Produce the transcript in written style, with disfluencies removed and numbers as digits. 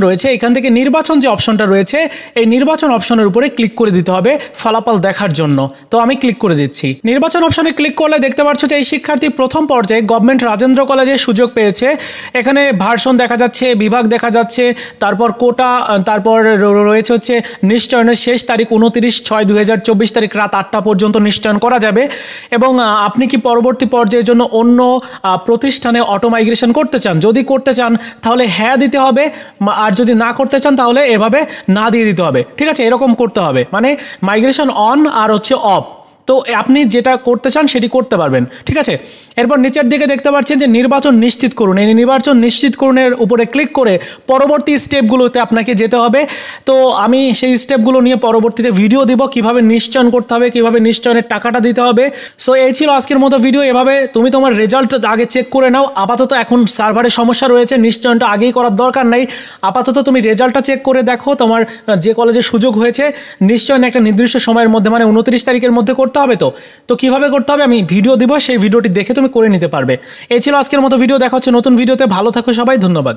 রয়েছে, এখান থেকে নির্বাচন যে অপশনটা রয়েছে এই নির্বাচন অপশনের উপরে ক্লিক করে দিতে হবে ফলাফল দেখার জন্য। তো আমি ক্লিক করে দিচ্ছি। নির্বাচন অপশনে ক্লিক করলে দেখতে পাচ্ছ যে এই শিক্ষার্থী প্রথম পর্যায়ে গভর্নমেন্ট রাজেন্দ্র কলেজে সুযোগ পেয়েছে। এখানে ভার্সন দেখা যাচ্ছে, বিভাগ দেখা যাচ্ছে, তারপর কোটা, তারপর রয়েছে হচ্ছে নিশ্চয়নের শেষ তারিখ 29/6/2024 তারিখ রাত 8টা পর্যন্ত নিশ্চয়ন করা যাবে। এবং আপনি কি পরবর্তী পর্যায়ের জন্য অন্য প্রতিষ্ঠানে অটো মাইগ্রেশন করতে চান? যদি করতে চান তাহলে হ্যাঁ দিতে হবে, আর যদি না করতে চান তাহলে এভাবে না দিয়ে দিতে হবে। ঠিক আছে, এরকম করতে হবে, মানে মাইগ্রেশন অন আর হচ্ছে অফ। তো আপনি যেটা করতে চান সেটি করতে পারবেন। ঠিক আছে, এরপর নিচের দিকে দেখতে পাচ্ছেন যে নির্বাচন নিশ্চিত করুন। এই নির্বাচন নিশ্চিত করুনের উপরে ক্লিক করে পরবর্তী স্টেপগুলোতে আপনাকে যেতে হবে। তো আমি সেই স্টেপগুলো নিয়ে পরবর্তীতে ভিডিও দিব, কিভাবে নিশ্চয়ন করতে হবে, কিভাবে নিশ্চয়নের টাকাটা দিতে হবে। সো এই ছিল আজকের মতো ভিডিও। এভাবে তুমি তোমার রেজাল্ট আগে চেক করে নাও। আপাতত এখন সার্ভারে সমস্যা রয়েছে, নিশ্চয়নটা আগেই করার দরকার নাই। আপাতত তুমি রেজাল্টটা চেক করে দেখো, তোমার যে কলেজে সুযোগ হয়েছে নিশ্চয়ন একটা নির্দিষ্ট সময়ের মধ্যে, মানে 29 তারিখের মধ্যে করতে হবে। তো কিভাবে করতে হবে আমি ভিডিও দিব, সেই ভিডিওটি দেখে তুমি করে নিতে পারবে। এই ছিল আজকের মতো ভিডিও। দেখা হচ্ছে নতুন ভিডিওতে। ভালো থাকো সবাই, ধন্যবাদ।